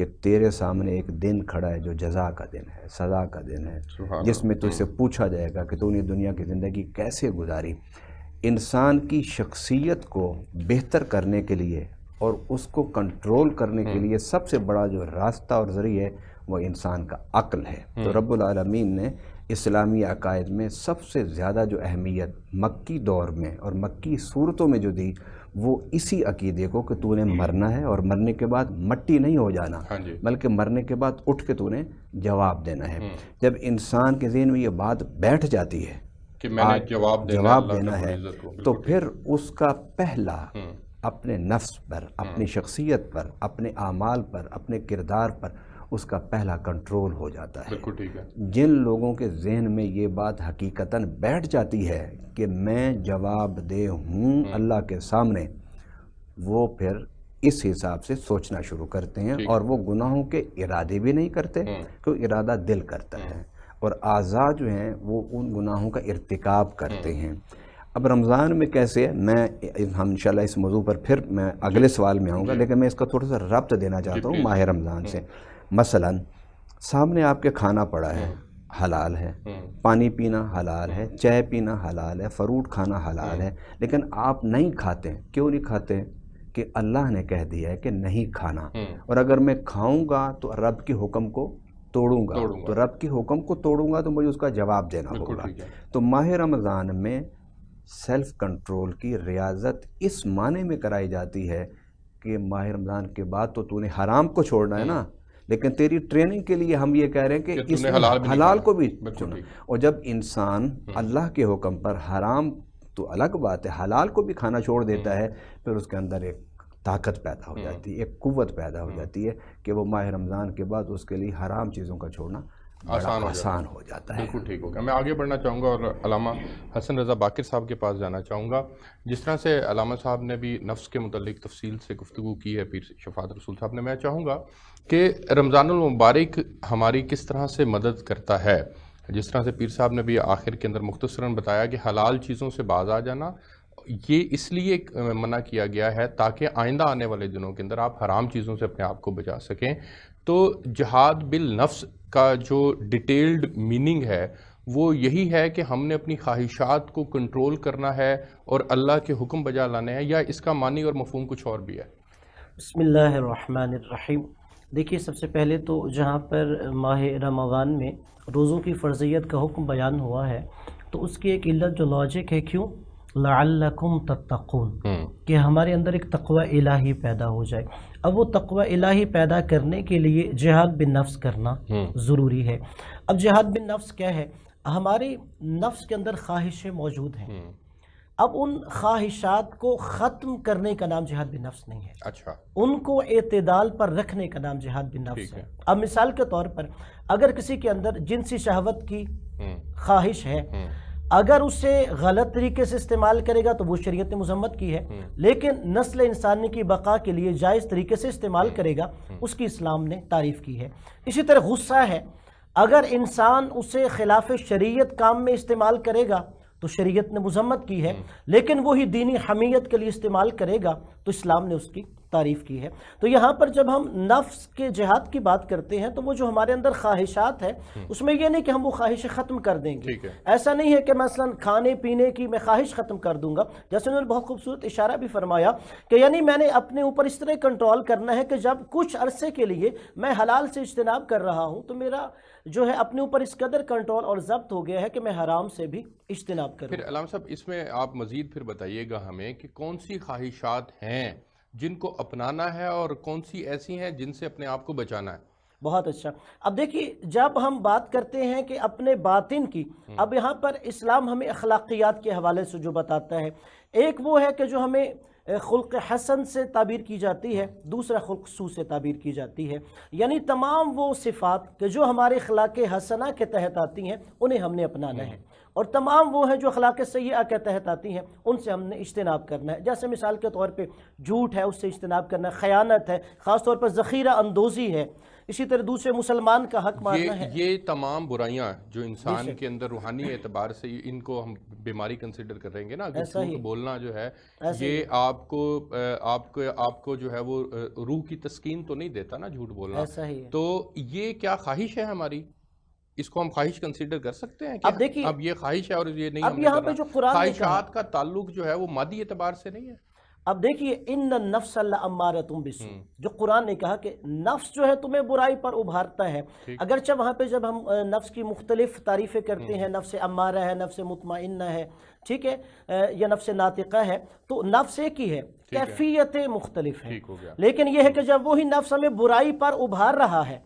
کہ تیرے سامنے ایک دن کھڑا ہے جو جزا کا دن ہے، سزا کا دن ہے، جس میں تجھ سے پوچھا جائے گا کہ تو نے دنیا کی زندگی کیسے گزاری۔ انسان کی شخصیت کو بہتر کرنے کے لیے اور اس کو کنٹرول کرنے کے لیے سب سے بڑا جو راستہ اور ذریعہ ہے وہ انسان کا عقل ہے۔ تو رب العالمین نے اسلامی عقائد میں سب سے زیادہ جو اہمیت مکی دور میں اور مکی صورتوں میں جو دی وہ اسی عقیدے کو کہ تو نے مرنا ہے اور مرنے کے بعد مٹی نہیں ہو جانا، بلکہ مرنے کے بعد اٹھ کے تو نے جواب دینا ہے۔ جب انسان کے ذہن میں یہ بات بیٹھ جاتی ہے کہ میں نے جواب دینا ہے، تو پھر اس کا پہلا اپنے نفس پر، اپنی شخصیت پر، اپنے اعمال پر، اپنے کردار پر اس کا پہلا کنٹرول ہو جاتا ہے۔ بالکل ٹھیک ہے۔ جن لوگوں کے ذہن میں یہ بات حقیقتاً بیٹھ جاتی ہے کہ میں جواب دہ ہوں اللہ کے سامنے، وہ پھر اس حساب سے سوچنا شروع کرتے ہیں اور وہ گناہوں کے ارادے بھی نہیں کرتے، کیونکہ ارادہ دل کرتا ہے، اور اعضاء جو ہیں وہ ان گناہوں کا ارتکاب کرتے ہیں۔ اب رمضان میں کیسے ہم انشاءاللہ اس موضوع پر پھر میں اگلے سوال میں آؤں گا، لیکن میں اس کا تھوڑا سا ربط دینا چاہتا ہوں ماہ رمضان سے۔ مثلا سامنے آپ کے کھانا پڑا ہے، حلال ہے، پانی پینا حلال ہے، چائے پینا حلال ہے، فروٹ کھانا حلال ہے، لیکن آپ نہیں کھاتے۔ کیوں نہیں کھاتے؟ کہ اللہ نے کہہ دیا ہے کہ نہیں کھانا، اور اگر میں کھاؤں گا تو رب کے حکم کو توڑوں گا، تو رب کے حکم کو توڑوں گا تو مجھے اس کا جواب دینا ہوگا۔ تو ماہ رمضان میں سیلف کنٹرول کی ریاضت اس معنی میں کرائی جاتی ہے کہ ماہ رمضان کے بعد تو نے حرام کو چھوڑنا ہے نا، لیکن تیری ٹریننگ کے لیے ہم یہ کہہ رہے ہیں کہ اس حلال کو بھی چھوڑنا۔ اور جب انسان اللہ کے حکم پر حرام تو الگ بات ہے، حلال کو بھی کھانا چھوڑ دیتا ہے، پھر اس کے اندر ایک طاقت پیدا ہو جاتی ہے، ایک قوت پیدا ہو جاتی ہے کہ وہ ماہ رمضان کے بعد اس کے لیے حرام چیزوں کا چھوڑنا آسان ہو جاتا ہے۔ بالکل ٹھیک ہوگا۔ میں آگے بڑھنا چاہوں گا اور علامہ حسن رضا باقر صاحب کے پاس جانا چاہوں گا۔ جس طرح سے علامہ صاحب نے بھی نفس کے متعلق تفصیل سے گفتگو کی ہے، پیر شفاعت رسول صاحب نے، میں چاہوں گا کہ رمضان المبارک ہماری کس طرح سے مدد کرتا ہے۔ جس طرح سے پیر صاحب نے بھی آخر کے اندر مختصراً بتایا کہ حلال چیزوں سے باز آ جانا یہ اس لیے منع کیا گیا ہے تاکہ آئندہ آنے والے دنوں کے اندر آپ حرام چیزوں سے اپنے آپ کو بچا سکیں۔ تو جہاد بالنفس کا جو ڈیٹیلڈ میننگ ہے وہ یہی ہے کہ ہم نے اپنی خواہشات کو کنٹرول کرنا ہے اور اللہ کے حکم بجا لانے ہیں، یا اس کا معنی اور مفہوم کچھ اور بھی ہے؟ بسم اللہ الرحمن الرحیم۔ دیکھیے، سب سے پہلے تو جہاں پر ماہ رمضان میں روزوں کی فرضیت کا حکم بیان ہوا ہے تو اس کی ایک علت جو لاجک ہے، کیوں؟ لعلکم تتقون، کہ ہمارے اندر ایک تقوی الہی پیدا ہو جائے۔ اب وہ تقوی الہی پیدا کرنے کے لیے جہاد بالنفس کرنا ضروری ہے۔ اب جہاد بالنفس کیا ہے؟ ہمارے نفس کے اندر خواہشیں موجود ہیں، اب ان خواہشات کو ختم کرنے کا نام جہاد بالنفس نہیں ہے، اچھا، ان کو اعتدال پر رکھنے کا نام جہاد بالنفس ہے۔ اب مثال کے طور پر اگر کسی کے اندر جنسی شہوت کی خواہش ہے، اگر اسے غلط طریقے سے استعمال کرے گا تو وہ شریعت نے مذمت کی ہے، لیکن نسل انسانی کی بقا کے لیے جائز طریقے سے استعمال کرے گا، اس کی اسلام نے تعریف کی ہے۔ اسی طرح غصہ ہے، اگر انسان اسے خلاف شریعت کام میں استعمال کرے گا تو شریعت نے مذمت کی ہے، لیکن وہی دینی حمیت کے لیے استعمال کرے گا تو اسلام نے اس کی تعریف کی ہے۔ تو یہاں پر جب ہم نفس کے جہاد کی بات کرتے ہیں تو وہ جو ہمارے اندر خواہشات ہیں اس میں یہ نہیں کہ ہم وہ خواہشیں ختم کر دیں گے، ایسا نہیں ہے کہ مثلا کھانے پینے کی میں خواہش ختم کر دوں گا، جیسے انہوں نے بہت خوبصورت اشارہ بھی فرمایا کہ یعنی میں نے اپنے اوپر اس طرح کنٹرول کرنا ہے کہ جب کچھ عرصے کے لیے میں حلال سے اجتناب کر رہا ہوں تو میرا جو ہے اپنے اوپر اس قدر کنٹرول اور ضبط ہو گیا ہے کہ میں حرام سے بھی اجتناب کروں۔ پھر علامہ صاحب اس میں آپ مزید پھر بتائیے گا ہمیں کہ کون سی خواہشات ہیں جن کو اپنانا ہے اور کون سی ایسی ہیں جن سے اپنے آپ کو بچانا ہے؟ بہت اچھا۔ اب دیکھیے، جب ہم بات کرتے ہیں کہ اپنے باطن کی، اب یہاں پر اسلام ہمیں اخلاقیات کے حوالے سے جو بتاتا ہے، ایک وہ ہے کہ جو ہمیں خلق حسن سے تعبیر کی جاتی ہے، دوسرا خلق سو سے تعبیر کی جاتی ہے، یعنی تمام وہ صفات کہ جو ہمارے اخلاق حسنہ کے تحت آتی ہیں انہیں ہم نے اپنانا ہے۔ اور تمام وہ ہیں جو اخلاق سیئہ کے تحت آتی ہیں، ان سے ہم نے اجتناب کرنا ہے. جیسے مثال کے طور پہ جھوٹ ہے، اس سے اجتناب کرنا ہے، خیانت ہے، خاص طور پر ذخیرہ اندوزی ہے، اسی طرح دوسرے مسلمان کا حق مارنا ہے. یہ تمام برائیاں جو انسان کے اندر روحانی اعتبار سے ان کو ہم بیماری کنسیڈر کر رہیں گے نا، اگر جھوٹ بولنا جو ہے یہ آپ کو جو ہے وہ روح کی تسکین تو نہیں دیتا نا جھوٹ بولنا. تو یہ کیا خواہش ہے ہماری؟ اس کو ہم خواہش کنسیڈر کر سکتے ہیں کہ اب یہ خواہش ہے اور یہ نہیں ہم نے کرنا؟ خواہشات کا تعلق جو ہے وہ مادی اعتبار سے نہیں ہے. اب دیکھیے ان النفس لامارۃ بالسوء، جو قرآن نے کہا کہ نفس جو ہے تمہیں برائی پر ابھارتا ہے. اگرچہ وہاں پہ جب ہم نفس کی مختلف تعریفیں کرتے ہیں، نفس امارہ ہے، نفس مطمئنہ ہے، ٹھیک ہے، یا نفس ناطقہ ہے، تو نفس ایک ہی ہے، کیفیتیں مختلف ہیں. لیکن یہ ہے کہ جب وہی نفس ہمیں برائی پر ابھار رہا ہے،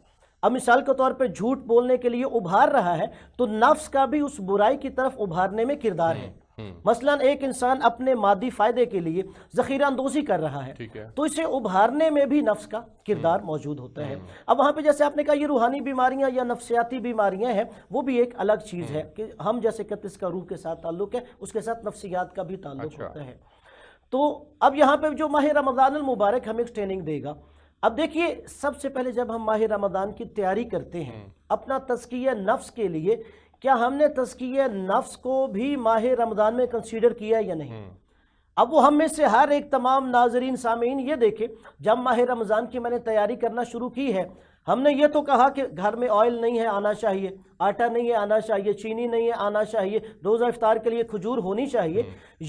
اب مثال کے طور پہ جھوٹ بولنے کے لیے ابھار رہا ہے، تو نفس کا بھی اس برائی کی طرف ابھارنے میں کردار ہے. مثلا ایک انسان اپنے مادی فائدے کے لیے ذخیرہ اندوزی کر رہا ہے، تو اسے ابھارنے میں بھی نفس کا کردار موجود ہوتا ہے. اب وہاں پہ جیسے آپ نے کہا یہ روحانی بیماریاں یا نفسیاتی بیماریاں ہیں، وہ بھی ایک الگ چیز ہے کہ ہم جیسے کہ اس کا روح کے ساتھ تعلق ہے، اس کے ساتھ نفسیات کا بھی تعلق ہوتا ہے. تو اب یہاں پہ جو ماہ رمضان المبارک ہمیں ایک ٹریننگ دے گا. اب دیکھیے سب سے پہلے جب ہم ماہ رمضان کی تیاری کرتے ہیں اپنا تزکیہ نفس کے لیے، کیا ہم نے تزکیہ نفس کو بھی ماہ رمضان میں کنسیڈر کیا یا نہیں؟ اب وہ ہم میں سے ہر ایک تمام ناظرین سامعین یہ دیکھیں، جب ماہ رمضان کی میں نے تیاری کرنا شروع کی ہے، ہم نے یہ تو کہا کہ گھر میں آئل نہیں ہے آنا چاہیے، آٹا نہیں ہے آنا چاہیے، چینی نہیں ہے آنا چاہیے، روزہ افطار کے لیے کھجور ہونی چاہیے.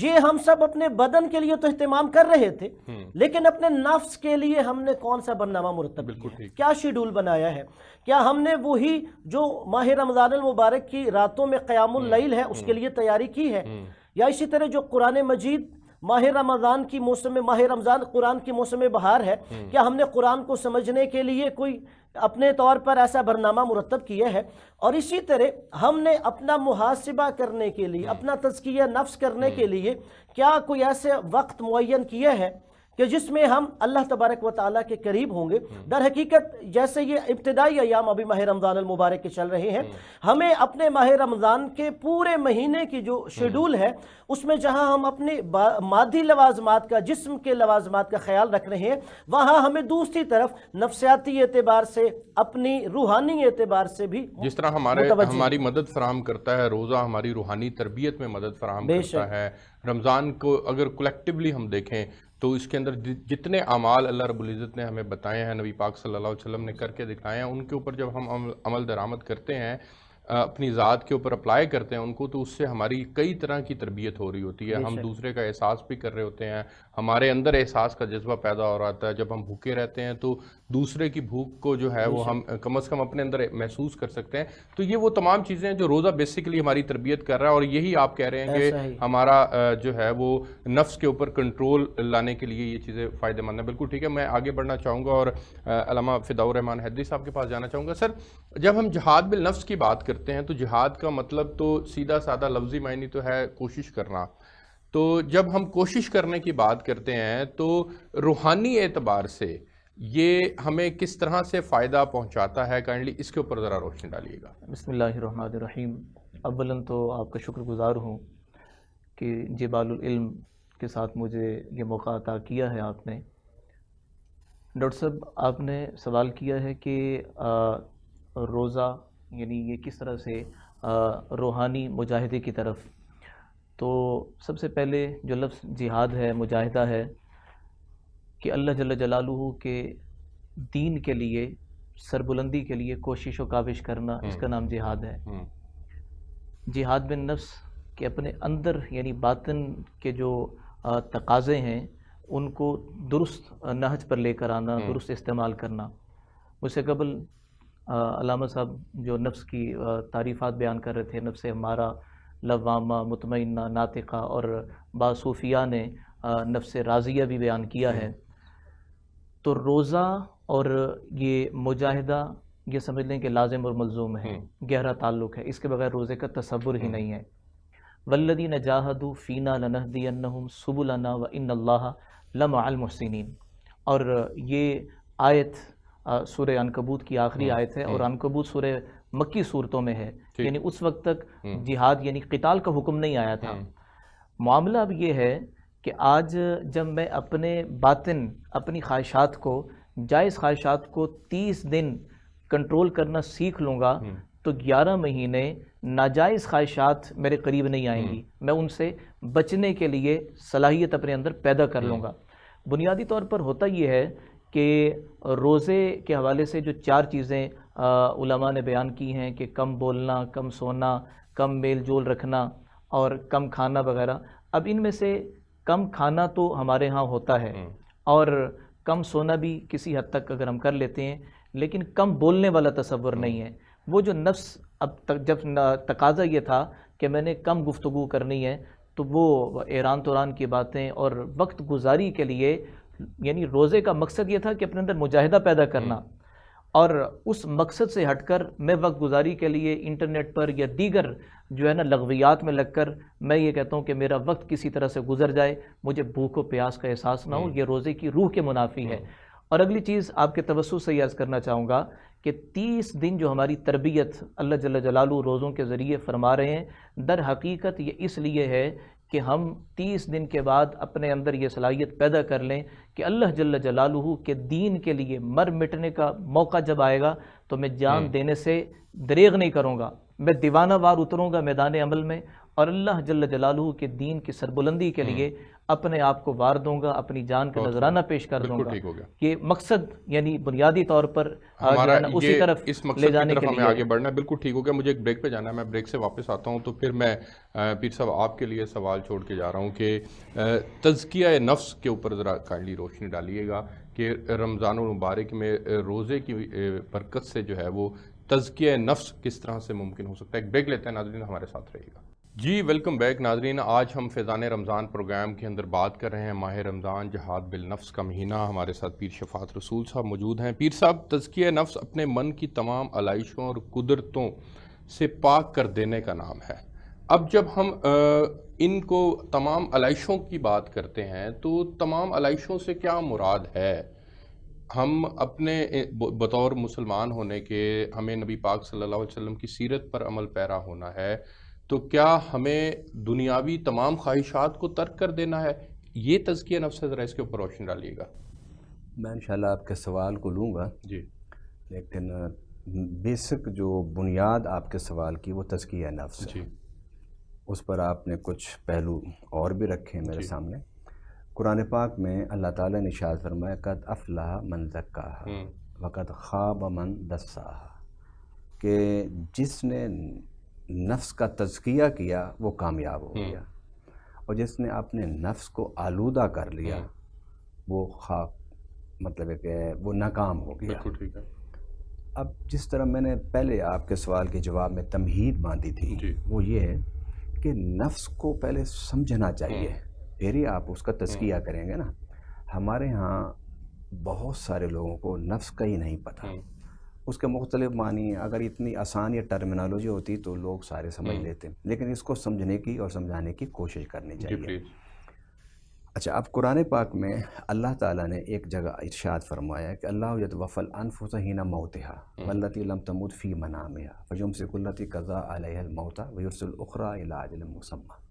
یہ ہم سب اپنے بدن کے لیے تو اہتمام کر رہے تھے، لیکن اپنے نفس کے لیے ہم نے کون سا برنامہ مرتب کیا ہے؟ کیا شیڈول بنایا ہے؟ کیا ہم نے وہی جو ماہ رمضان المبارک کی راتوں میں قیام اللیل ہے اس کے لیے تیاری کی ہے؟ یا اسی طرح جو قرآن مجید ماہ رمضان کی موسم، ماہ رمضان قرآن کی موسم بہار ہے، کیا ہم نے قرآن کو سمجھنے کے لیے کوئی اپنے طور پر ایسا برنامہ مرتب کیا ہے؟ اور اسی طرح ہم نے اپنا محاسبہ کرنے کے لیے، اپنا تزکیہ نفس کرنے کے لیے کیا کوئی ایسے وقت معین کیا ہے کہ جس میں ہم اللہ تبارک و تعالیٰ کے قریب ہوں گے؟ در حقیقت جیسے یہ ابتدائی ایام ابھی ماہ رمضان المبارک کے چل رہے ہیں، ہمیں اپنے ماہ رمضان کے پورے مہینے کی جو شیڈول ہے اس میں جہاں ہم اپنے مادی لوازمات کا، جسم کے لوازمات کا خیال رکھ رہے ہیں، وہاں ہمیں دوسری طرف نفسیاتی اعتبار سے، اپنی روحانی اعتبار سے بھی جس طرح ہماری مدد فراہم کرتا ہے روزہ، ہماری روحانی تربیت میں مدد فراہم کرتا ہے. رمضان کو اگر کلیکٹیولی ہم دیکھیں تو اس کے اندر جتنے اعمال اللہ رب العزت نے ہمیں بتائے ہیں، نبی پاک صلی اللہ علیہ وسلم نے کر کے دکھائے ہیں، ان کے اوپر جب ہم عمل درآمد کرتے ہیں، اپنی ذات کے اوپر اپلائی کرتے ہیں ان کو، تو اس سے ہماری کئی طرح کی تربیت ہو رہی ہوتی ہے. ہم دوسرے کا احساس بھی کر رہے ہوتے ہیں، ہمارے اندر احساس کا جذبہ پیدا ہو رہا ہے. جب ہم بھوکے رہتے ہیں تو دوسرے کی بھوک کو جو ہے وہ ہم کم از کم اپنے اندر محسوس کر سکتے ہیں. تو یہ وہ تمام چیزیں ہیں جو روزہ بیسیکلی ہماری تربیت کر رہا ہے، اور یہی آپ کہہ رہے ہیں کہ ہمارا جو ہے وہ نفس کے اوپر کنٹرول لانے کے لیے یہ چیزیں فائدہ مند ہیں. بالکل ٹھیک ہے، میں آگے بڑھنا چاہوں گا اور علامہ فداء الرحمان حیدری صاحب کے پاس جانا چاہوں گا. سر، جب ہم جہاد بالنفس کی بات کرتے ہیں تو جہاد کا مطلب تو سیدھا سادہ لفظی معنی تو ہے کوشش کرنا. تو جب ہم کوشش کرنے کی بات کرتے ہیں تو روحانی اعتبار سے یہ ہمیں کس طرح سے فائدہ پہنچاتا ہے؟ کائنڈلی اس کے اوپر ذرا روشنی ڈالیے گا. بسم اللہ الرحمن الرحیم. اولاً تو آپ کا شکر گزار ہوں کہ جبال العلم کے ساتھ مجھے یہ موقع عطا کیا ہے آپ نے. ڈاکٹر صاحب، آپ نے سوال کیا ہے کہ روزہ یعنی یہ کس طرح سے روحانی مجاہدے کی طرف. تو سب سے پہلے جو لفظ جہاد ہے، مجاہدہ ہے، کہ اللہ جل جلالہ کے دین کے لیے، سربلندی کے لیے کوشش و کاوش کرنا، اس کا نام جہاد ہے. جہاد بن نفس کہ اپنے اندر یعنی باطن کے جو تقاضے ہیں ان کو درست نہج پر لے کر آنا، درست استعمال کرنا. مجھ سے قبل علامہ صاحب جو نفس کی تعریفات بیان کر رہے تھے، نفس ہمارا، لوامہ، مطمئنہ، ناطقہ، اور بعض صوفیاء نے نفس راضیہ بھی بیان کیا ہے. تو روزہ اور یہ مجاہدہ یہ سمجھ لیں کہ لازم اور ملزوم ہے، گہرا تعلق ہے، اس کے بغیر روزے کا تصور ہی نہیں ہے. والذین جاہدوا فینا لنہدینہم سبلنا وان اللہ لمع المحسنین. اور یہ آیت سورہ عنکبوت کی آخری آیت ہے، اور عنکبوت سورہ مکی صورتوں میں ہے، یعنی اس وقت تک جہاد یعنی قتال کا حکم نہیں آیا تھا۔ معاملہ اب یہ ہے کہ آج جب میں اپنے باطن، اپنی خواہشات کو، جائز خواہشات کو 30 دن کنٹرول کرنا سیکھ لوں گا تو 11 مہینے ناجائز خواہشات میرے قریب نہیں آئیں گی، میں ان سے بچنے کے لیے صلاحیت اپنے اندر پیدا کر لوں گا۔ بنیادی طور پر ہوتا یہ ہے کہ روزے کے حوالے سے جو 4 چیزیں علماء نے بیان کی ہیں کہ کم بولنا، کم سونا، کم میل جول رکھنا اور کم کھانا وغیرہ، اب ان میں سے کم کھانا تو ہمارے ہاں ہوتا ہے اور کم سونا بھی کسی حد تک اگر ہم کر لیتے ہیں، لیکن کم بولنے والا تصور نہیں ہے۔ وہ جو نفس اب تک جب تقاضا یہ تھا کہ میں نے کم گفتگو کرنی ہے، تو وہ ایران توران کی باتیں اور وقت گزاری کے لیے، یعنی روزے کا مقصد یہ تھا کہ اپنے اندر مجاہدہ پیدا کرنا، اور اس مقصد سے ہٹ کر میں وقت گزاری کے لیے انٹرنیٹ پر یا دیگر جو ہے نا لغویات میں لگ کر میں یہ کہتا ہوں کہ میرا وقت کسی طرح سے گزر جائے، مجھے بھوک و پیاس کا احساس نہ ہو، یہ روزے کی روح کے منافی ہے۔ اور اگلی چیز آپ کے توسط سے یہ عرض کرنا چاہوں گا کہ 30 دن جو ہماری تربیت اللہ جل جلالہ روزوں کے ذریعے فرما رہے ہیں، در حقیقت یہ اس لیے ہے کہ ہم 30 دن کے بعد اپنے اندر یہ صلاحیت پیدا کر لیں کہ اللہ جل جلالہ کے دین کے لیے مر مٹنے کا موقع جب آئے گا تو میں جان دینے سے دریغ نہیں کروں گا، میں دیوانہ وار اتروں گا میدان عمل میں، اور اللہ جل جلالہ کے دین کی سربلندی کے لیے اپنے آپ کو وار دوں گا، اپنی جان کا نذرانہ پیش کر دوں گا۔ یہ مقصد یعنی بنیادی طور پر ہمارا اسی طرف اس مقصد لے کی جانے طرف کے ہمیں لیے آگے بڑھنا ہے۔ بالکل ٹھیک ہو گیا، مجھے ایک بریک پہ جانا ہے، میں بریک سے واپس آتا ہوں تو پھر میں پیر صاحب آپ کے لیے سوال چھوڑ کے جا رہا ہوں کہ تزکیہ نفس کے اوپر ذرا کائنڈلی روشنی ڈالیے گا کہ رمضان المبارک میں روزے کی برکت سے جو ہے وہ تزکیہ نفس کس طرح سے ممکن ہو سکتا ہے۔ ایک بریک لیتے ہیں ناظرین، ہمارے ساتھ رہیے گا۔ جی ویلکم بیک ناظرین، آج ہم فیضان رمضان پروگرام کے اندر بات کر رہے ہیں ماہ رمضان جہاد بالنفس کا مہینہ۔ ہمارے ساتھ پیر شفاعت رسول صاحب موجود ہیں۔ پیر صاحب، تزکیہ نفس اپنے من کی تمام علائشوں اور قدرتوں سے پاک کر دینے کا نام ہے۔ اب جب ہم ان کو تمام علائشوں کی بات کرتے ہیں تو تمام علائشوں سے کیا مراد ہے؟ ہم اپنے بطور مسلمان ہونے کے، ہمیں نبی پاک صلی اللہ علیہ وسلم کی سیرت پر عمل پیرا ہونا ہے، تو کیا ہمیں دنیاوی تمام خواہشات کو ترک کر دینا ہے؟ یہ تزکیہ نفس ہے، ذرا اس کے اوپر روشنی ڈالیے گا۔ میں انشاءاللہ آپ کے سوال کو لوں گا جی، لیکن بیسک جو بنیاد آپ کے سوال کی وہ تزکیہ نفس ہے۔ جی، اس پر آپ نے کچھ پہلو اور بھی رکھے ہیں میرے سامنے۔ قرآن پاک میں اللہ تعالیٰ نے ارشاد فرمایا قد افلح من زکاہا وقد خاب من دساہا، کہ جس نے نفس کا تزکیہ کیا وہ کامیاب ہو گیا، اور جس نے اپنے نفس کو آلودہ کر لیا وہ مطلب ہے کہ وہ ناکام ہو گیا۔ بالکل ٹھیک ہے۔ اب جس طرح میں نے پہلے آپ کے سوال کے جواب میں تمہید باندھی تھی، جی، وہ یہ ہے کہ نفس کو پہلے سمجھنا چاہیے، پھر ہی آپ اس کا تزکیہ کریں گے نا۔ ہمارے ہاں بہت سارے لوگوں کو نفس کا ہی نہیں پتہ، اس کے مختلف معنی ہیں۔ اگر اتنی آسان یا ٹرمینالوجی ہوتی تو لوگ سارے سمجھ لیتے، لیکن اس کو سمجھنے کی اور سمجھانے کی کوشش کرنی چاہیے۔ اچھا، اب قرآن پاک میں اللہ تعالیٰ نے ایک جگہ ارشاد فرمایا کہ اللہ یتوفی الانفس حین موتها والتی لم تمت فی منامها فیمسک التی قضی علیہا الموت ویرسل الاخری الی اجل مسمی،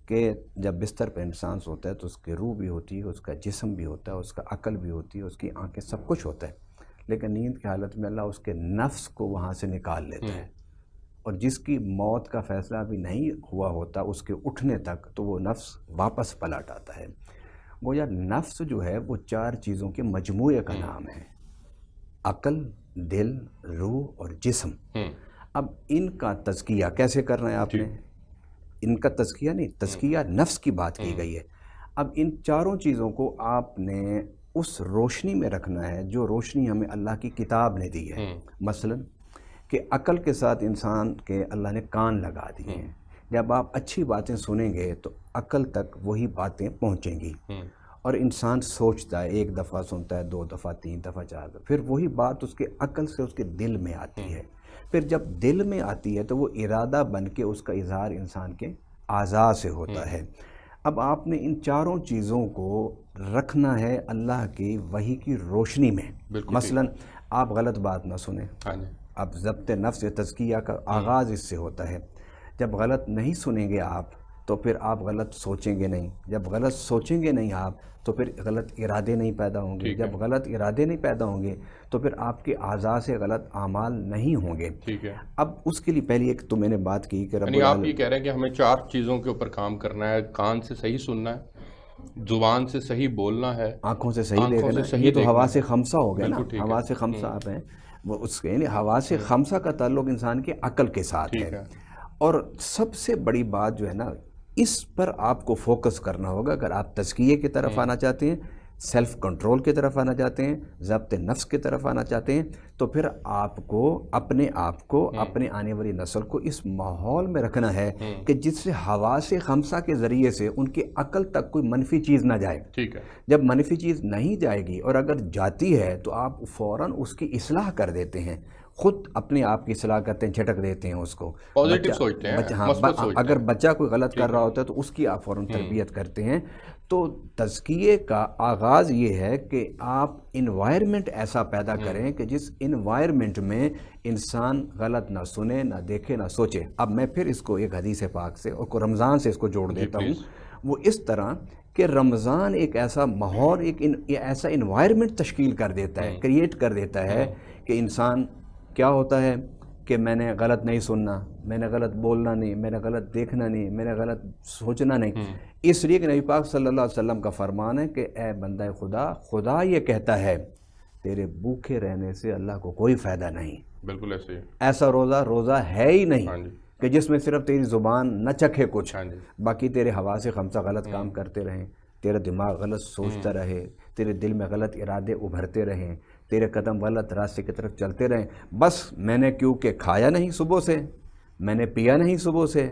کہ جب بستر پہ انسان سوتا ہے تو اس کی روح بھی ہوتی ہے، اس کا جسم بھی ہوتا ہے، اس کا عقل بھی ہوتی ہے، اس کی آنکھیں، سب کچھ ہوتا ہے، لیکن نیند کی حالت میں اللہ اس کے نفس کو وہاں سے نکال لیتا ہے، اور جس کی موت کا فیصلہ بھی نہیں ہوا ہوتا اس کے اٹھنے تک تو وہ نفس واپس پلٹ آتا ہے۔ گویا نفس جو ہے وہ 4 چیزوں کے مجموعے کا نام ہے، عقل، دل، روح اور جسم۔ اب ان کا تزکیہ کیسے کرنا ہے آپ نے؟ ان کا تزکیہ نہیں، تزکیہ نفس کی بات کی گئی ہے۔ اب ان 4 چیزوں کو آپ نے اس روشنی میں رکھنا ہے جو روشنی ہمیں اللہ کی کتاب نے دی ہے۔ مثلا کہ عقل کے ساتھ انسان کے اللہ نے کان لگا دیے ہیں، جب آپ اچھی باتیں سنیں گے تو عقل تک وہی باتیں پہنچیں گی، اور انسان سوچتا ہے، 1 دفعہ سنتا ہے، 2 دفعہ، 3 دفعہ، 4 دفعہ، پھر وہی بات اس کے عقل سے اس کے دل میں آتی ہے، پھر جب دل میں آتی ہے تو وہ ارادہ بن کے اس کا اظہار انسان کے اعضاء سے ہوتا ہے۔ اب آپ نے ان چاروں چیزوں کو رکھنا ہے اللہ کی وحی کی روشنی میں. مثلا آپ غلط بات نہ سنیں. اب ضبط نفس تزکیہ کا آغاز اس سے ہوتا ہے. جب غلط نہیں سنیں گے آپ تو پھر آپ غلط سوچیں گے نہیں. جب غلط سوچیں گے نہیں آپ تو پھر غلط ارادے نہیں پیدا ہوں گے. جب غلط ارادے نہیں پیدا ہوں گے تو پھر آپ کے اعضاء سے غلط اعمال نہیں ہوں گے. اب اس کے لیے پہلی ایک تو میں نے بات کی کہ یعنی آپ یہ کہہ رہے ہیں کہ ہمیں 4 چیزوں کے اوپر کام کرنا ہے. کان سے صحیح سننا ہے، زبان سے صحیح بولنا ہے، آنکھوں سے صحیح دیکھنا. یہ تو حواس خمسہ ہو گیا نا. حواس خمسہ آپ ہیں وہ اس کے، یعنی حواس خمسہ کا تعلق انسان کے عقل کے ساتھ ہے. اور سب سے بڑی بات جو ہے نا، اس پر آپ کو فوکس کرنا ہوگا. اگر آپ تزکیے کی طرف آنا چاہتے ہیں، سیلف کنٹرول کی طرف آنا چاہتے ہیں، ضبط نفس کی طرف آنا چاہتے ہیں، تو پھر آپ کو اپنے اپنے آنے والی نسل کو اس ماحول میں رکھنا ہے کہ جس سے حواس خمسہ کے ذریعے سے ان کی عقل تک کوئی منفی چیز نہ جائے. جب منفی چیز نہیں جائے گی اور اگر جاتی ہے تو آپ فوراً اس کی اصلاح کر دیتے ہیں. خود اپنے آپ کی اصلاح کرتے ہیں، جھٹک دیتے ہیں اس کو. پازیٹیو سوچتے ہیں. اگر بچہ کوئی غلط کر رہا ہوتا ہے تو اس کی آپ فوراً تربیت کرتے ہیں. تو تزکیے کا آغاز یہ ہے کہ آپ انوائرمنٹ ایسا پیدا کریں کہ جس انوائرمنٹ میں انسان غلط نہ سنے، نہ دیکھے، نہ سوچے. اب میں پھر اس کو ایک حدیث پاک سے اور رمضان سے اس کو جوڑ دیتا ہوں. وہ اس طرح کہ رمضان ایک ایسا ماحول، ایک ایسا انوائرمنٹ تشکیل کر دیتا ہے، کریٹ کر دیتا ہے کہ انسان کیا ہوتا ہے کہ میں نے غلط نہیں سننا، میں نے غلط بولنا نہیں، میں نے غلط دیکھنا نہیں، میں نے غلط سوچنا نہیں. اس لیے کہ نبی پاک صلی اللہ علیہ وسلم کا فرمان ہے کہ اے بندہ خدا یہ کہتا ہے تیرے بھوکے رہنے سے اللہ کو کوئی فائدہ نہیں. بالکل ایسے. ایسا روزہ ہے ہی نہیں کہ جس میں صرف تیری زبان نہ چکھے کچھ، باقی تیرے حواس خمسہ غلط کام کرتے رہیں، تیرا دماغ غلط سوچتا رہے، تیرے دل میں غلط ارادے ابھرتے رہیں، تیرے قدم غلط راستے کی طرف چلتے رہیں. بس میں نے کیونکہ کھایا نہیں صبح سے، میں نے پیا نہیں صبح سے،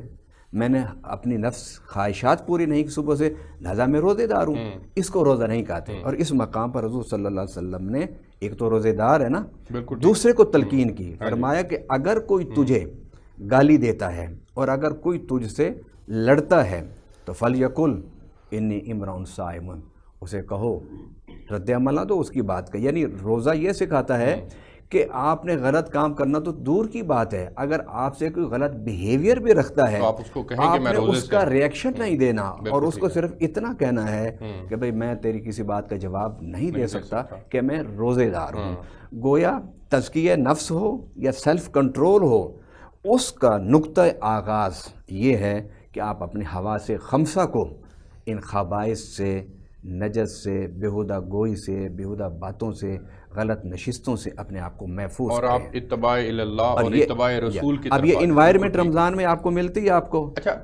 میں نے اپنی نفس خواہشات پوری نہیں کی صبح سے، لہذا میں روزے دار ہوں. اس کو روزہ نہیں کہتے. اور اس مقام پر حضور صلی اللہ علیہ وسلم نے ایک تو روزے دار ہے نا، دوسرے کو تلقین کی. فرمایا کہ اگر کوئی تجھے گالی دیتا ہے اور اگر کوئی تجھ سے لڑتا ہے تو فلیقل انی امرؤ صائم، اسے کہو، رد عمل نہ دو اس کی بات کا. یعنی روزہ یہ سکھاتا ہے کہ آپ نے غلط کام کرنا تو دور کی بات ہے، اگر آپ سے کوئی غلط بیہیویئر بھی رکھتا ہے آپ اس کو کہیں کہ میں نے روزے اس کا ریئیکشن نہیں دینا اور اس کو صرف اتنا کہنا ہے کہ بھئی میں تیری کسی بات کا جواب نہیں دے سکتا کہ میں روزے دار ہوں. گویا تزکیہ نفس ہو یا سیلف کنٹرول ہو، اس کا نقطہ آغاز یہ ہے کہ آپ اپنے حواس خمسہ کو ان خبائث سے، نجس سے، بیہودہ گوئی سے، بیہودہ باتوں سے، غلط نشستوں سے اپنے آپ کو محفوظ اور کریں. آپ اتباع اللہ اور اتباع رسول کی طرف. اب یہ انوائرمنٹ رمضان میں آپ کو ملتی ہے آپ کو. اچھا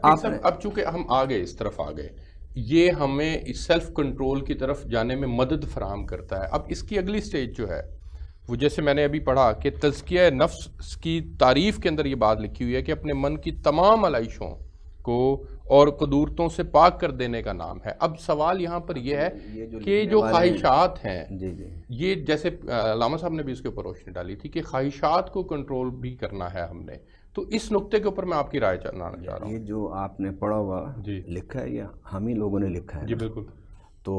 اب چونکہ ہم آگے اس طرف آگئے، یہ ہمیں سیلف کنٹرول کی طرف جانے میں مدد فراہم کرتا ہے. اب اس کی اگلی سٹیج جو ہے وہ جیسے میں نے ابھی پڑھا کہ تزکیہ نفس کی تعریف کے اندر یہ بات لکھی ہوئی ہے کہ اپنے من کی تمام علائشوں کو اور قدورتوں سے پاک کر دینے کا نام ہے. اب سوال یہاں پر یہ ہے کہ جو خواہشات ہیں، یہ جیسے علامہ صاحب نے بھی اس کے اوپر روشنی ڈالی تھی کہ خواہشات کو کنٹرول بھی کرنا ہے ہم نے، تو اس نقطے کے اوپر میں آپ کی رائے جاننا چاہ رہا ہوں. یہ جو آپ نے پڑھا ہوا لکھا ہے یا ہم ہی لوگوں نے لکھا ہے؟ جی بالکل. تو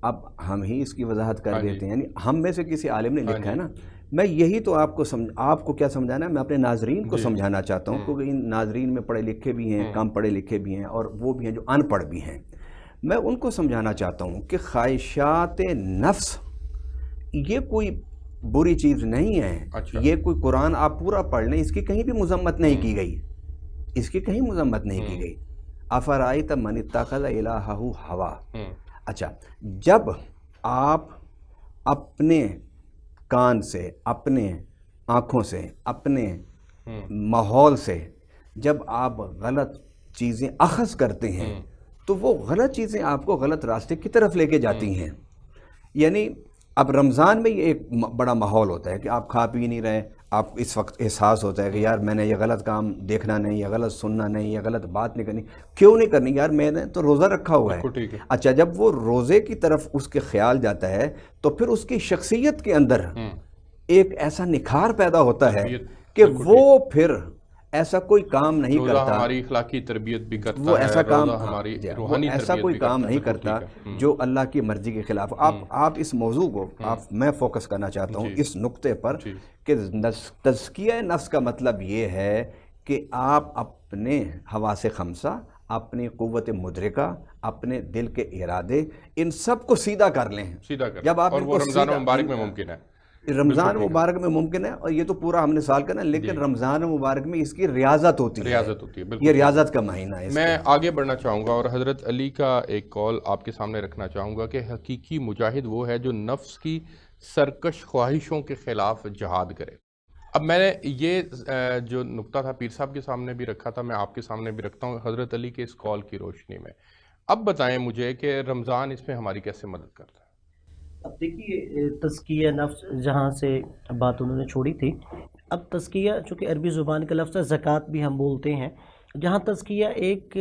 اب ہم ہی اس کی وضاحت کر دیتے ہیں، یعنی ہم میں سے کسی عالم نے لکھا ہے نا. میں یہی تو آپ کو کیا سمجھانا ہے، میں اپنے ناظرین کو سمجھانا چاہتا ہوں کیونکہ ان ناظرین میں پڑھے لکھے بھی ہیں، کم پڑھے لکھے بھی ہیں اور وہ بھی ہیں جو ان پڑھ بھی ہیں. میں ان کو سمجھانا چاہتا ہوں کہ خواہشات نفس یہ کوئی بری چیز نہیں ہے. یہ کوئی قرآن آپ پورا پڑھ لیں، اس کی کہیں بھی مذمت نہیں کی گئی، اس کی کہیں مذمت نہیں کی گئی. افرأیت من اتخذ الہہ ہوا. اچھا، جب آپ اپنے کان سے، اپنے آنکھوں سے، اپنے ماحول سے جب آپ غلط چیزیں اخذ کرتے ہیں تو وہ غلط چیزیں آپ کو غلط راستے کی طرف لے کے جاتی ہیں. یعنی اب رمضان میں یہ ایک بڑا ماحول ہوتا ہے کہ آپ کھا پی نہیں رہے، آپ اس وقت احساس ہوتا ہے کہ یار میں نے یہ غلط کام دیکھنا نہیں، یا غلط سننا نہیں، یا غلط بات نہیں کرنی. کیوں نہیں کرنی یار، میں نے تو روزہ رکھا ہوا ہے. اچھا، جب وہ روزے کی طرف اس کے خیال جاتا ہے تو پھر اس کی شخصیت کے اندر ایک ایسا نکھار پیدا ہوتا ہے کہ وہ پھر ایسا کوئی کام نہیں روزہ کرتا، ہماری اخلاقی تربیت بھی کرتا وہ ہے، ایسا کام روزہ ہماری وہ روحانی ایسا تربیت کوئی بھی کام کرتا ہے، نہیں بالکل کرتا ٹھیک ہے۔ جو اللہ کی مرضی کے خلاف۔ آپ اس موضوع کو میں فوکس کرنا چاہتا ہوں جی اس نقطے پر جی کہ تزکیہ نفس کا مطلب یہ ہے کہ آپ اپنے حواس خمسہ، اپنی قوت مدرکہ، اپنے دل کے ارادے، ان سب کو سیدھا کر لیں۔ سیدھا کر، جب آپ اور ان وہ کو رمضان سیدھا، مبارک میں ممکن ہے، رمضان مبارک میں ممکن ہے، اور یہ تو پورا ہم نے سال کرنا ہے، لیکن رمضان مبارک میں اس کی ریاضت ہوتی ہے، ریاضت ہوتی ہے، بالکل۔ یہ ریاضت کا مہینہ ہے۔ میں آگے بڑھنا چاہوں گا اور حضرت علی کا ایک قول آپ کے سامنے رکھنا چاہوں گا کہ حقیقی مجاہد وہ ہے جو نفس کی سرکش خواہشوں کے خلاف جہاد کرے۔ اب میں نے یہ جو نقطہ تھا پیر صاحب کے سامنے بھی رکھا تھا، میں آپ کے سامنے بھی رکھتا ہوں حضرت علی کے اس قول کی روشنی میں۔ اب بتائیں مجھے کہ رمضان اس میں ہماری کیسے مدد کرتا ہے؟ اب دیکھیے تزکیہ نفس جہاں سے بات انہوں نے چھوڑی تھی، اب تزکیہ چونکہ عربی زبان کا لفظ ہے، زکوٰۃ بھی ہم بولتے ہیں، جہاں تزکیہ ایک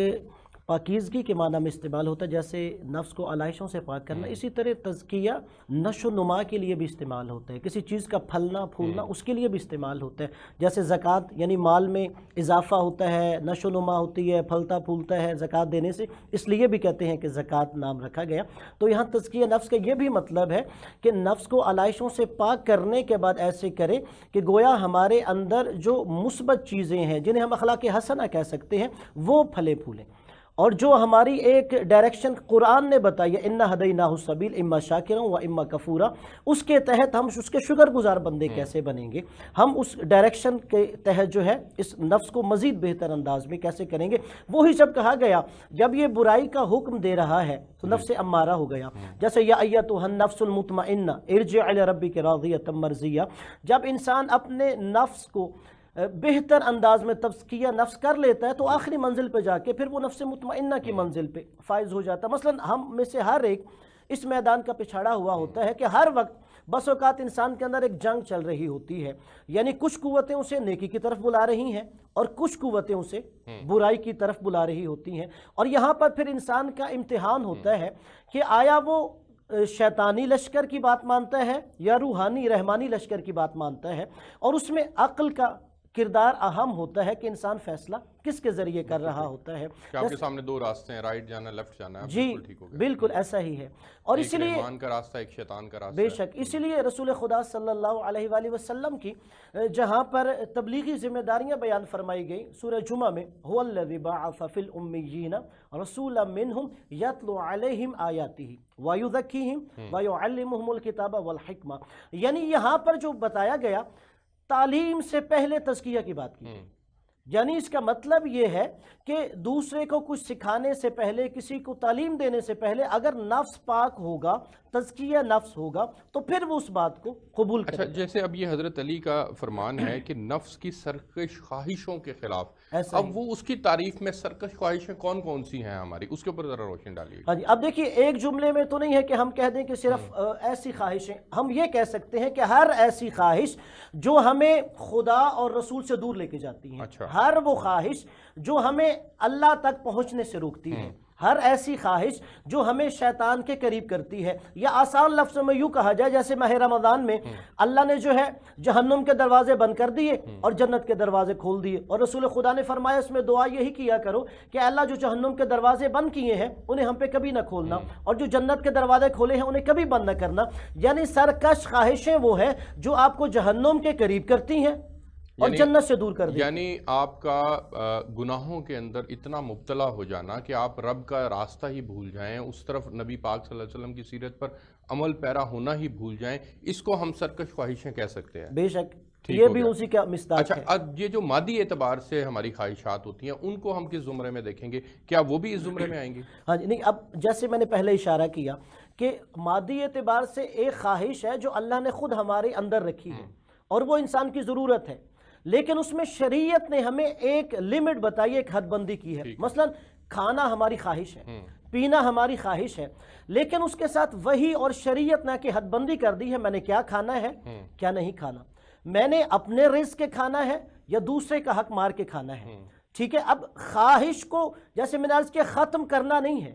پاکیزگی کے معنی میں استعمال ہوتا ہے، جیسے نفس کو علائشوں سے پاک کرنا، اسی طرح تزکیہ نشو و نما کے لیے بھی استعمال ہوتا ہے، کسی چیز کا پھلنا پھولنا اس کے لیے بھی استعمال ہوتا ہے، جیسے زکوٰۃ یعنی مال میں اضافہ ہوتا ہے، نشو و نما ہوتی ہے، پھلتا پھولتا ہے زکوٰۃ دینے سے، اس لیے بھی کہتے ہیں کہ زکوٰۃ نام رکھا گیا۔ تو یہاں تزکیہ نفس کا یہ بھی مطلب ہے کہ نفس کو علائشوں سے پاک کرنے کے بعد ایسے کرے کہ گویا ہمارے اندر جو مثبت چیزیں ہیں جنہیں ہم اخلاق حسنہ کہہ سکتے ہیں وہ پھلے پھولیں، اور جو ہماری ایک ڈائریکشن قرآن نے بتائی ہے اِنَّا ہَدَيْنَاهُ السَّبِيلَ اِمَّا شَاكِرًا وَإِمَّا كَفُورًا، اس کے تحت ہم اس کے شکر گزار بندے کیسے بنیں گے، ہم اس ڈائریکشن کے تحت جو ہے اس نفس کو مزید بہتر انداز میں کیسے کریں گے۔ وہی جب کہا گیا جب یہ برائی کا حکم دے رہا ہے تو نفس امارہ ہو گیا، جیسے یا ایتھا النفس المطمئنہ ارجعی الی ربک راضیۃ مرضیہ، جب انسان اپنے نفس کو بہتر انداز میں تزکیہ نفس کر لیتا ہے تو آخری منزل پہ جا کے پھر وہ نفس مطمئنہ کی منزل پہ فائز ہو جاتا ہے۔ مثلا ہم میں سے ہر ایک اس میدان کا پچھاڑا ہوا ہوتا ہے کہ ہر وقت بس اوقات انسان کے اندر ایک جنگ چل رہی ہوتی ہے، یعنی کچھ قوتیں اسے نیکی کی طرف بلا رہی ہیں اور کچھ قوتیں اسے برائی کی طرف بلا رہی ہوتی ہیں، اور یہاں پر پھر انسان کا امتحان ہوتا ہے کہ آیا وہ شیطانی لشکر کی بات مانتا ہے یا روحانی رحمانی لشکر کی بات مانتا ہے، اور اس میں عقل کا کردار اہم ہوتا ہے کہ انسان فیصلہ کس کے ذریعے کر رہا ہوتا ہے۔ کہ آپ کے سامنے دو راستے ہیں، رائٹ جانا لیفٹ جانا ہے، جی بالکل ٹھیک ہو گیا، بالکل ایسا ہی ہے، اور اسی لیے ایک رحمان کا راستہ ایک شیطان کا راستہ بے ہے۔ شک اسی لیے رسول خدا صلی اللہ علیہ وآلہ وسلم کی جہاں پر تبلیغی ذمہ داریاں بیان فرمائی گئی سورہ جمعہ میں هو الذی بعث فی الامیین رسولا منہم یتلو علیہم آیاتہ ویزکیہم ویعلمہم الکتاب والحکمہ، یعنی یہاں پر جو بتایا گیا تعلیم سے پہلے تزکیہ کی بات کی، یعنی اس کا مطلب یہ ہے کہ دوسرے کو کچھ سکھانے سے پہلے، کسی کو تعلیم دینے سے پہلے اگر نفس پاک ہوگا، تزکیہ نفس ہوگا تو پھر وہ اس بات کو قبول کرے۔ اچھا، جیسے اب یہ حضرت علی کا فرمان ہے کہ نفس کی سرکش خواہشوں کے خلاف، ایسا اب وہ اس کی تعریف میں سرکش خواہشیں کون کون سی ہیں ہماری، اس کے اوپر ذرا روشن ڈالیے۔ ہاں جی، اب دیکھیے ایک جملے میں تو نہیں ہے کہ ہم کہہ دیں کہ صرف ایسی خواہشیں، ہم یہ کہہ سکتے ہیں کہ ہر ایسی خواہش جو ہمیں خدا اور رسول سے دور لے کے جاتی ہے، ہر وہ خواہش جو ہمیں اللہ تک پہنچنے سے روکتی ہے، ہر ایسی خواہش جو ہمیں شیطان کے قریب کرتی ہے، یا آسان لفظوں میں یوں کہا جائے جیسے ماہ رمضان میں اللہ نے جو ہے جہنم کے دروازے بند کر دیے اور جنت کے دروازے کھول دیے، اور رسول خدا نے فرمایا اس میں دعا یہی کیا کرو کہ اللہ جو جہنم کے دروازے بند کیے ہیں انہیں ہم پہ کبھی نہ کھولنا، اور جو جنت کے دروازے کھولے ہیں انہیں کبھی بند نہ کرنا۔ یعنی سرکش خواہشیں وہ ہیں جو آپ کو جہنم کے قریب کرتی ہیں اور جنت سے دور کر دیتی ہیں۔ یعنی آپ کا گناہوں کے اندر اتنا مبتلا ہو جانا کہ آپ رب کا راستہ ہی بھول جائیں، اس طرف نبی پاک صلی اللہ علیہ وسلم کی سیرت پر عمل پیرا ہونا ہی بھول جائیں، اس کو ہم سرکش خواہشیں کہہ سکتے ہیں۔ بے شک یہ بھی اسی کا مصداق اچھا، ہے۔ اب یہ جو مادی اعتبار سے ہماری خواہشات ہوتی ہیں ان کو ہم کس زمرے میں دیکھیں گے، کیا وہ بھی اس زمرے میں آئیں گی؟ ہاں جی، نہیں، اب جیسے میں نے پہلے اشارہ کیا کہ مادی اعتبار سے ایک خواہش ہے جو اللہ نے خود ہمارے اندر رکھی ہے اور وہ انسان کی ضرورت ہے، لیکن اس میں شریعت نے ہمیں ایک لمٹ بتائی، ایک حد بندی کی ہے۔ مثلا کھانا ہماری خواہش ہے، پینا ہماری خواہش ہے، لیکن اس کے ساتھ وہی اور شریعت نے کہ حد بندی کر دی ہے، میں نے کیا کھانا ہے کیا نہیں کھانا، میں نے اپنے رزق کے کھانا ہے یا دوسرے کا حق مار کے کھانا ہے۔ ٹھیک ہے، اب خواہش کو جیسے میں نے عرض کیا ختم کرنا نہیں ہے،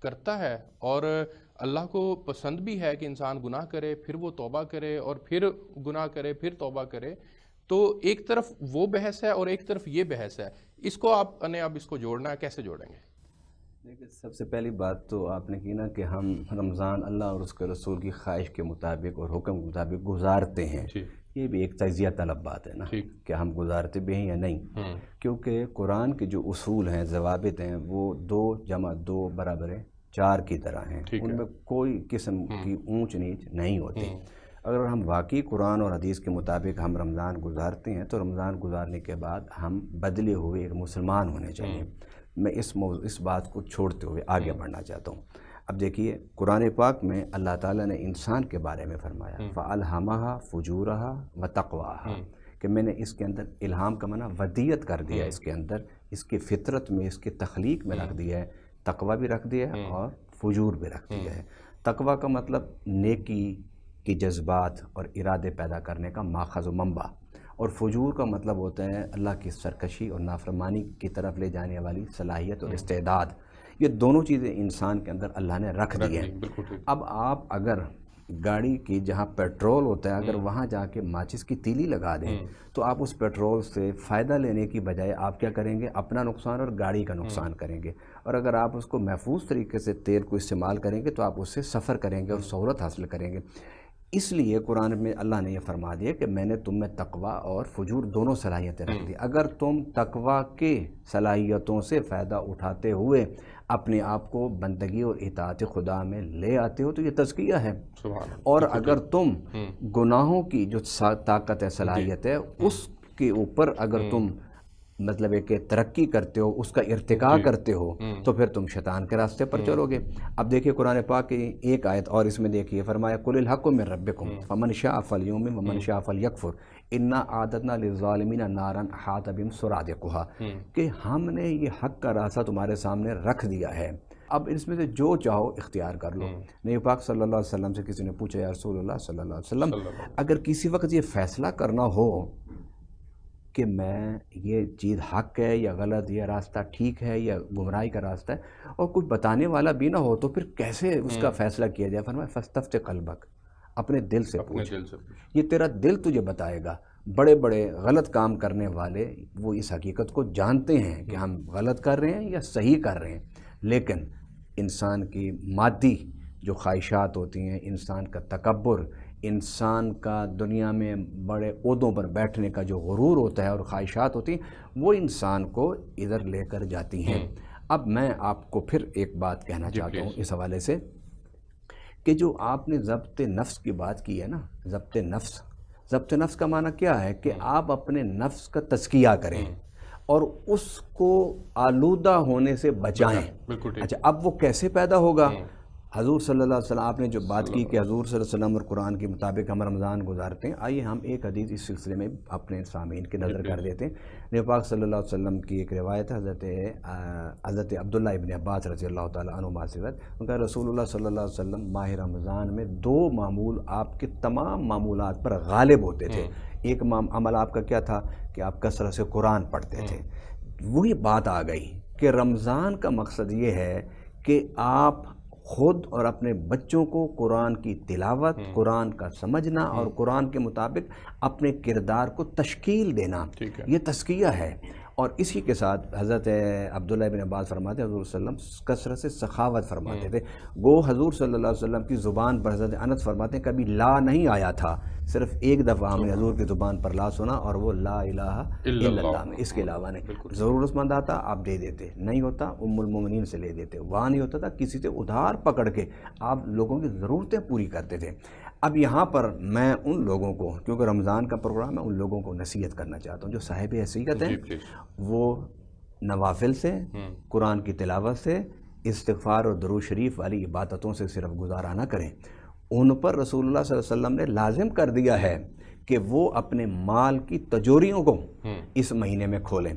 کرتا ہے اور اللہ کو پسند بھی ہے کہ انسان گناہ کرے پھر وہ توبہ کرے اور پھر گناہ کرے پھر توبہ کرے، تو ایک طرف وہ بحث ہے اور ایک طرف یہ بحث ہے، اس کو آپ نے اب اس کو جوڑنا ہے، کیسے جوڑیں گے؟ دیکھیں، سب سے پہلی بات تو آپ نے کی نا کہ ہم رمضان اللہ اور اس کے رسول کی خواہش کے مطابق اور حکم کے مطابق گزارتے ہیں، یہ بھی ایک تجزیہ طلب بات ہے نا کہ ہم گزارتے بھی ہیں یا نہیں، کیونکہ قرآن کے جو اصول ہیں، ضوابط ہیں، وہ 2 + 2 = 4 کی طرح ہیں، ان میں کوئی قسم کی اونچ نیچ نہیں ہوتی۔ اگر ہم واقعی قرآن اور حدیث کے مطابق ہم رمضان گزارتے ہیں تو رمضان گزارنے کے بعد ہم بدلے ہوئے ایک مسلمان ہونے چاہیے۔ میں اس بات کو چھوڑتے ہوئے آگے بڑھنا چاہتا ہوں۔ اب دیکھیے، قرآن پاک میں اللہ تعالیٰ نے انسان کے بارے میں فرمایا فَأَلْهَمَهَا فُجُورَهَا وَتَقْوَاهَا، کہ میں نے اس کے اندر الہام کا معنی ودیت کر دیا، اس کے اندر اس کی فطرت میں اس کی تخلیق میں رکھ دیا ہے، تقوی بھی رکھ دیا ہے اور فجور بھی رکھ دیا ہے۔ تقوی کا مطلب نیکی کی جذبات اور ارادے پیدا کرنے کا ماخذ و منبع، اور فجور کا مطلب ہوتا ہے اللہ کی سرکشی اور نافرمانی کی طرف لے جانے والی صلاحیت اور استعداد۔ یہ دونوں چیزیں انسان کے اندر اللہ نے رکھ دی ہیں۔ اب آپ اگر گاڑی کی جہاں پیٹرول ہوتا ہے اگر وہاں جا کے ماچس کی تیلی لگا دیں تو آپ اس پیٹرول سے فائدہ لینے کی بجائے آپ کیا کریں گے؟ اپنا نقصان اور گاڑی کا نقصان کریں گے۔ اور اگر آپ اس کو محفوظ طریقے سے تیل کو استعمال کریں گے تو آپ اس سے سفر کریں گے اور سہولت حاصل کریں گے۔ اس لیے قرآن میں اللہ نے یہ فرما دیا کہ میں نے تم میں تقوی اور فجور دونوں صلاحیتیں رکھ دی۔ اگر تم تقوی کے صلاحیتوں سے فائدہ اٹھاتے ہوئے اپنے آپ کو بندگی اور اطاعت خدا میں لے آتے ہو تو یہ تزکیہ ہے، اور اگر تم گناہوں کی جو طاقت ہے، صلاحیت ہے، اس کے اوپر اگر تم مطلب ہے کہ ترقی کرتے ہو، اس کا ارتقاء کرتے ہو، تو پھر تم شیطان کے راستے پر چلو گے۔ اب دیکھیے قرآن پاک کی ایک آیت اور اس میں دیکھیے، فرمایا قُلِ الْحَقُّ مِن رَبِّكُمْ فَمَنْ شَاءَ فَلْيُؤْمِنْ وَمَنْ شَاءَ فَلْيَكْفُرْ إِنَّا أَعْتَدْنَا لِلظَّالِمِينَ نَارًا أَحَاطَ بِهِمْ سُرَادِقُهَا، کہ ہم نے یہ حق کا راستہ تمہارے سامنے رکھ دیا ہے، اب اس میں سے جو چاہو اختیار کر لو۔ نبی پاک صلی اللہ علیہ وسلم سے کسی نے پوچھا، یا رسول اللہ صلی اللہ علیہ وسلم، اگر کسی وقت یہ فیصلہ کرنا ہو کہ میں یہ چیز حق ہے یا غلط، یہ راستہ ٹھیک ہے یا گمراہی کا راستہ ہے، اور کوئی بتانے والا بھی نہ ہو، تو پھر کیسے اس کا فیصلہ کیا جائے؟ فرمایا فَاسْتَفْتِ قَلْبَكَ، اپنے دل سے پوچھ، یہ تیرا دل تجھے بتائے گا۔ بڑے بڑے غلط کام کرنے والے وہ اس حقیقت کو جانتے ہیں کہ ہم غلط کر رہے ہیں یا صحیح کر رہے ہیں، لیکن انسان کی مادی جو خواہشات ہوتی ہیں، انسان کا تکبر، انسان کا دنیا میں بڑے عہدوں پر بیٹھنے کا جو غرور ہوتا ہے اور خواہشات ہوتی ہیں، وہ انسان کو ادھر لے کر جاتی ہیں۔ اب میں آپ کو پھر ایک بات کہنا چاہتا ہوں اس حوالے سے کہ جو آپ نے ضبط نفس کی بات کی ہے نا، ضبط نفس کا معنی کیا ہے؟ کہ آپ اپنے نفس کا تزکیہ کریں اور اس کو آلودہ ہونے سے بچائیں۔ اچھا، اب وہ کیسے پیدا ہوگا؟ حضور صلی اللہ علیہ وسلم، آپ نے جو بات کی کہ حضور صلی اللہ علیہ وسلم اور قرآن کے مطابق ہم رمضان گزارتے ہیں، آئیے ہم ایک حدیث اس سلسلے میں اپنے سامعین کی نظر کر دیتے ہیں۔ نبی پاک صلی اللہ علیہ وسلم کی ایک روایت ہے، حضرت عبداللہ ابن عباس رضی اللہ تعالیٰ عنہما سے، ان کا رسول اللہ صلی اللہ علیہ وسلم ماہ رمضان میں 2 معمول آپ کے تمام معمولات پر غالب ہوتے تھے۔ ایک عمل آپ کا کیا تھا کہ آپ کثرت سے قرآن پڑھتے تھے۔ وہی بات آ گئی کہ رمضان کا مقصد یہ ہے کہ آپ خود اور اپنے بچوں کو قرآن کی تلاوت، قرآن کا سمجھنا اور قرآن کے مطابق اپنے کردار کو تشکیل دینا، یہ تزکیہ ہے۔ اور اسی کے ساتھ حضرت عبداللہ ابن عباس فرماتے ہیں حضور صلی اللہ علیہ وسلم کثرت سے سخاوت فرماتے تھے۔ گو حضور صلی اللہ علیہ وسلم کی زبان پر، حضرت انس فرماتے ہیں، کبھی لا نہیں آیا تھا، صرف ایک دفعہ ہم نے حضور کی زبان پر لا سنا اور وہ لا الہ الا اللہ میں، اس کے علاوہ نہیں۔ ضرورت مند آتا آپ دے دیتے، نہیں ہوتا ام المومنین سے لے دیتے، وہاں نہیں ہوتا تھا کسی سے ادھار پکڑ کے آپ لوگوں کی ضرورتیں پوری کرتے تھے۔ اب یہاں پر میں ان لوگوں کو، کیونکہ رمضان کا پروگرام ہے، ان لوگوں کو نصیحت کرنا چاہتا ہوں جو صاحب حیثیت ہیں، وہ نوافل سے، قرآن کی تلاوت سے، استغفار اور درود شریف والی عبادتوں سے صرف گزارا نہ کریں۔ ان پر رسول اللہ صلی اللہ علیہ وسلم نے لازم کر دیا ہے کہ وہ اپنے مال کی تجوریوں کو اس مہینے میں کھولیں۔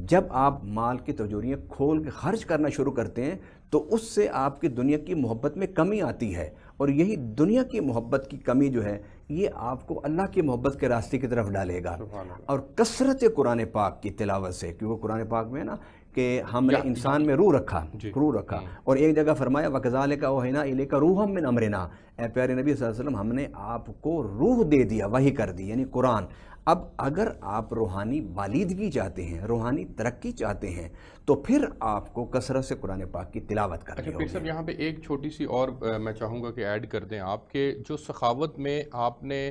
جب آپ مال کی تجوریاں کھول کے خرچ کرنا شروع کرتے ہیں تو اس سے آپ کی دنیا کی محبت میں کمی آتی ہے، اور یہی دنیا کی محبت کی کمی جو ہے یہ آپ کو اللہ کی محبت کے راستے کی طرف ڈالے گا۔ اور کثرت قرآن پاک کی تلاوت سے، کیونکہ قرآن پاک میں نا کہ ہم نے انسان میں روح رکھا اور ایک جگہ فرمایا وَكَذَلِكَ أَوْحَيْنَا إِلَيْكَ رُوحًا مِّنْ أَمْرِنَا، اے پیارے نبی صلی اللہ علیہ وسلم ہم نے آپ کو روح دے دیا، وحی کر دی، یعنی قرآن۔ اب اگر آپ روحانی بالیدگی چاہتے ہیں، روحانی ترقی چاہتے ہیں، تو پھر آپ کو کثرت سے قرآن پاک کی تلاوت کرنی اچھا ہوگی۔ پیر صاحب یہاں پہ ایک چھوٹی سی اور میں چاہوں گا کہ ایڈ کر دیں آپ کے جو سخاوت میں آپ نے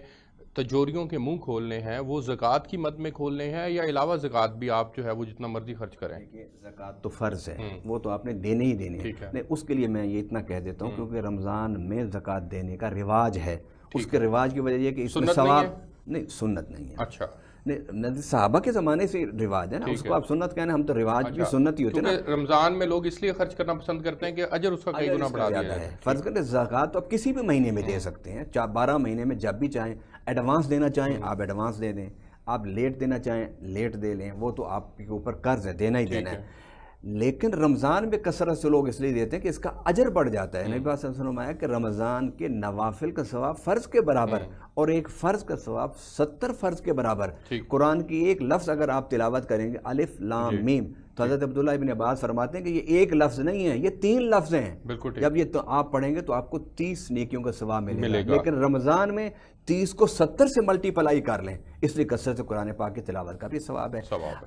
تجوریوں کے منہ کھولنے ہیں وہ زکوٰۃ کی مد میں کھولنے ہیں یا علاوہ زکوٰۃ بھی آپ جو ہے وہ جتنا مرضی خرچ کریں؟ زکوٰۃ تو فرض ہے، وہ تو آپ نے دینے ہی دینے ہیں، اس کے لیے میں یہ اتنا کہہ دیتا ہوں کیونکہ رمضان میں زکوٰۃ دینے کا رواج ہے، اس کے رواج کی وجہ یہ کہ اس میں ثواب نہیں، سنت نہیں ہے۔ اچھا نہیں، صحابہ کے زمانے سے رواج ہے نا، اس کو آپ سنت کہنا، ہم تو رواج بھی سنت ہی ہوتے ہیں نا۔ رمضان میں لوگ اس لیے خرچ کرنا پسند کرتے ہیں کہ اجر اس کا کئی گنا بڑھا دیا ہے۔ فرض کریں زکوٰۃ تو آپ کسی بھی مہینے میں دے سکتے ہیں، 12 مہینے میں جب بھی چاہیں، ایڈوانس دینا چاہیں آپ ایڈوانس دے دیں، آپ لیٹ دینا چاہیں لیٹ دے لیں، وہ تو آپ کے اوپر قرض ہے، دینا ہی دینا ہے۔ لیکن رمضان میں کثرت سے لوگ اس لیے دیتے ہیں کہ اس کا اجر بڑھ جاتا ہے۔ نبی صلی اللہ علیہ وسلم آیا کہ رمضان کے نوافل کا ثواب فرض کے برابر اور ایک فرض کا ثواب 70 فرض کے برابر۔ قرآن کی ایک لفظ اگر آپ تلاوت کریں گے الف لام میم، تو حضرت عبداللہ ابن عباس فرماتے ہیں کہ یہ ایک لفظ نہیں ہے، یہ 3 لفظ ہیں۔ جب یہ تو آپ پڑھیں گے تو آپ کو 30 نیکیوں کا ثواب ملے گا، لیکن رمضان میں 30 کو 70 سے ملٹیپلائی کر لیں، اس لیے کثرت سے قرآن پاک کی تلاوت کا بھی ثواب ہے۔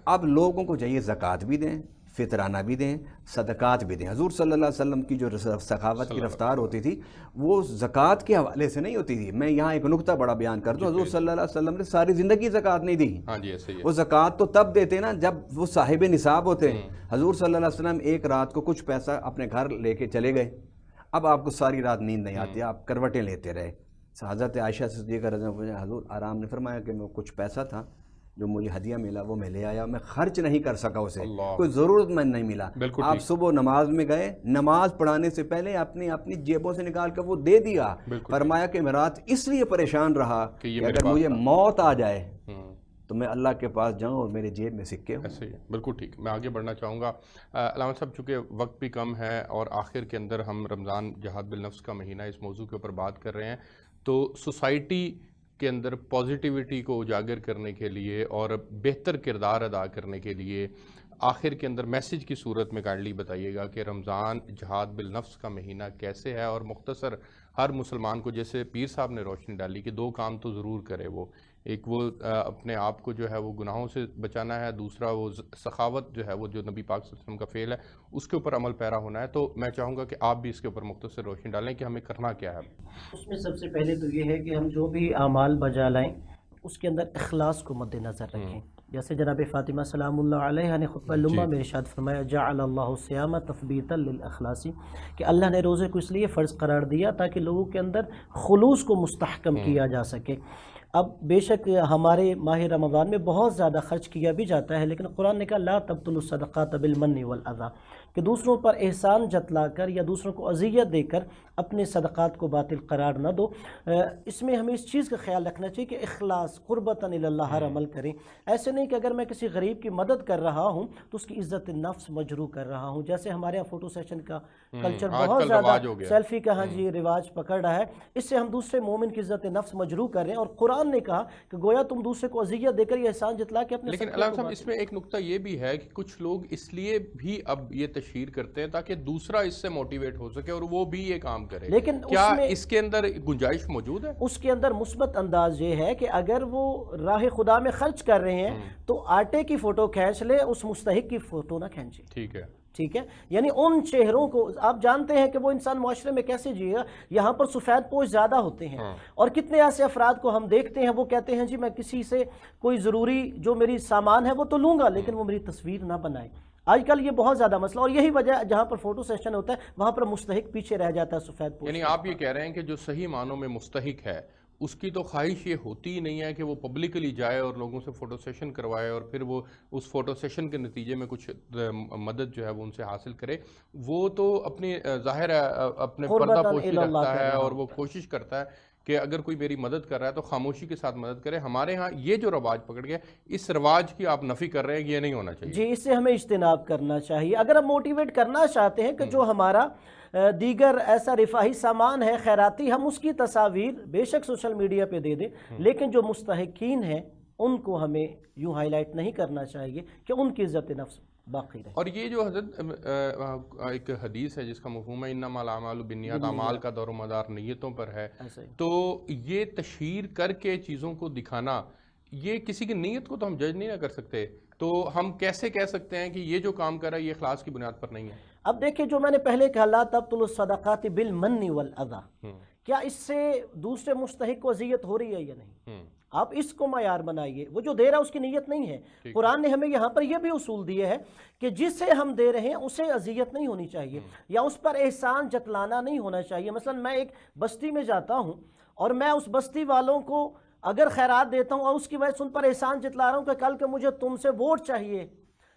اب لوگوں کو چاہیے زکوٰۃ بھی دیں، فطرانہ بھی دیں، صدقات بھی دیں۔ حضور صلی اللہ علیہ وسلم کی جو سخاوت کی رفتار ہوتی تھی وہ زکوٰۃ کے حوالے سے نہیں ہوتی تھی۔ میں یہاں ایک نقطہ بڑا بیان کر دوں، حضور صلی اللہ علیہ وسلم نے ساری زندگی زکوٰۃ نہیں دی، وہ زکوٰۃ تو تب دیتے نا جب وہ صاحب نصاب ہوتے ہیں۔ حضور صلی اللہ علیہ وسلم ایک رات کو کچھ پیسہ اپنے گھر لے کے چلے گئے، اب آپ کو ساری رات نیند نہیں آتی، آپ کروٹیں لیتے رہے۔ حضرت عائشہ صدیقہ رضی اللہ عنہا، حضور آرام نے فرمایا کہ میں کچھ پیسہ تھا جو مجھے ہدیہ ملا وہ میں لے آیا، میں خرچ نہیں کر سکا اسے، کوئی ضرورت مند نہیں ملا۔ آپ صبح نماز میں گئے، نماز پڑھانے سے پہلے اپنی جیبوں سے نکال کر وہ دے دیا۔ فرمایا کہ میں رات اس لیے پریشان رہا کہ اگر مجھے موت آ جائے تو میں اللہ کے پاس جاؤں اور میرے جیب میں سکے ہوں۔ ایسے ہی بالکل ٹھیک۔ میں آگے بڑھنا چاہوں گا علامہ صاحب، چونکہ وقت بھی کم ہے اور آخر کے اندر ہم رمضان جہاد بالنفس کا مہینہ اس موضوع کے اوپر بات کر رہے ہیں، تو سوسائٹی کے اندر پازیٹیوٹی کو اجاگر کرنے کے لیے اور بہتر کردار ادا کرنے کے لیے آخر کے اندر میسیج کی صورت میں کائنڈلی بتائیے گا کہ رمضان جہاد بالنفس کا مہینہ کیسے ہے، اور مختصر ہر مسلمان کو جیسے پیر صاحب نے روشنی ڈالی کہ 2 کام تو ضرور کرے، وہ ایک وہ اپنے آپ کو جو ہے وہ گناہوں سے بچانا ہے، دوسرا وہ سخاوت جو ہے وہ جو نبی پاک صلی اللہ علیہ وسلم کا فعل ہے اس کے اوپر عمل پیرا ہونا ہے۔ تو میں چاہوں گا کہ آپ بھی اس کے اوپر مختصر روشنی ڈالیں کہ ہمیں کرنا کیا ہے۔ اس میں سب سے پہلے تو یہ ہے کہ ہم جو بھی اعمال بجا لائیں اس کے اندر اخلاص کو مد نظر رکھیں۔ جیسے جناب فاطمہ سلام اللہ علیہ نے خطبہ لمبا میں ارشاد فرمایا جعل اللہ الصیام تثبیتا للاخلاص، کہ اللہ نے روزے کو اس لیے فرض قرار دیا تاکہ لوگوں کے اندر خلوص کو مستحکم کیا جا سکے۔ اب بے شک ہمارے ماہ رمضان میں بہت زیادہ خرچ کیا بھی جاتا ہے، لیکن قرآن نے کہا لا تبطلوا الصدقات بالمن والاذی، کہ دوسروں پر احسان جتلا کر یا دوسروں کو اذیت دے کر اپنے صدقات کو باطل قرار نہ دو۔ اس میں ہمیں اس چیز کا خیال رکھنا چاہیے کہ اخلاص قربتاً اللہ ہر عمل کریں۔ ایسے نہیں کہ اگر میں کسی غریب کی مدد کر رہا ہوں تو اس کی عزت نفس مجروح کر رہا ہوں، جیسے ہمارے یہاں فوٹو سیشن کا کلچر بہت زیادہ سیلفی کا رواج پکڑ رہا ہے، اس سے ہم دوسرے مومن کی عزت نفس مجروح کر رہے ہیں، اور قرآن نے کہا کہ گویا تم دوسرے کو اذیت دے کر یہ احسان جتلا کے اپنے۔ لیکن علامہ صاحب اس میں ایک نقطہ یہ بھی ہے کہ کچھ لوگ اس لیے بھی اب یہ تشہیر کرتے ہیں تاکہ دوسرا اس سے موٹیویٹ ہو سکے اور وہ بھی یہ کام کرے، لیکن کیا اس کے اندر گنجائش موجود ہے؟ اس کے اندر مثبت انداز یہ ہے کہ اگر وہ راہ خدا میں خرچ کر رہے ہیں تو آٹے کی فوٹو کھینچ لے، اس مستحق کی فوٹو نہ کھینچے۔ ٹھیک ہے، یعنی ان چہروں کو آپ جانتے ہیں کہ وہ انسان معاشرے میں کیسے جیے گا۔ یہاں پر سفید پوش زیادہ ہوتے ہیں اور کتنے ایسے افراد کو ہم دیکھتے ہیں وہ کہتے ہیں جی میں کسی سے کوئی ضروری جو میری سامان ہے وہ تو لوں گا لیکن وہ میری تصویر نہ بنائے۔ آج کل یہ بہت زیادہ مسئلہ، اور یہی وجہ جہاں پر فوٹو سیشن ہوتا ہے وہاں پر مستحق پیچھے رہ جاتا ہے سفید پوش۔ یعنی آپ یہ کہہ رہے ہیں کہ جو صحیح معنوں میں مستحق ہے اس کی تو خواہش یہ ہوتی ہی نہیں ہے کہ وہ پبلکلی جائے اور لوگوں سے فوٹو سیشن کروائے اور پھر وہ اس فوٹو سیشن کے نتیجے میں کچھ مدد جو ہے وہ ان سے حاصل کرے۔ وہ تو اپنی ظاہر ہے اپنے پردہ پوشی رکھتا ہے اور وہ کوشش کرتا ہے کہ اگر کوئی میری مدد کر رہا ہے تو خاموشی کے ساتھ مدد کرے۔ ہمارے ہاں یہ جو رواج پکڑ گیا اس رواج کی آپ نفی کر رہے ہیں کہ یہ نہیں ہونا چاہیے۔ جی، اس سے ہمیں اجتناب کرنا چاہیے۔ اگر ہم موٹیویٹ کرنا چاہتے ہیں کہ جو ہمارا دیگر ایسا رفاہی سامان ہے خیراتی، ہم اس کی تصاویر بے شک سوشل میڈیا پہ دے دیں، لیکن جو مستحقین ہیں ان کو ہمیں یوں ہائی لائٹ نہیں کرنا چاہیے کہ ان کی عزت نفس باقی رہے. اور یہ جو حضرت ایک حدیث ہے جس کا مفہوم ہے انما الاعمال بالنیات، اعمال کا دور و مدار نیتوں پر ہے، تو یہ تشہیر کر کے چیزوں کو دکھانا، یہ کسی کی نیت کو تو ہم جج نہیں نہ کر سکتے، تو ہم کیسے کہہ سکتے ہیں کہ یہ جو کام کر رہا ہے یہ اخلاص کی بنیاد پر نہیں ہے؟ اب دیکھیں جو میں نے پہلے کہا لا تبطلوا الصدقات بالمن والاذى، کیا اس سے دوسرے مستحق کو اذیت ہو رہی ہے یا نہیں؟ آپ اس کو معیار بنائیے، وہ جو دے رہا ہے اس کی نیت نہیں ہے. قرآن نے ہمیں یہاں پر یہ بھی اصول دیے ہے کہ جس سے ہم دے رہے ہیں اسے اذیت نہیں ہونی چاہیے یا اس پر احسان جتلانا نہیں ہونا چاہیے. مثلا میں ایک بستی میں جاتا ہوں اور میں اس بستی والوں کو اگر خیرات دیتا ہوں اور اس کی وجہ سے ان پر احسان جتلا رہا ہوں کہ کل کے مجھے تم سے ووٹ چاہیے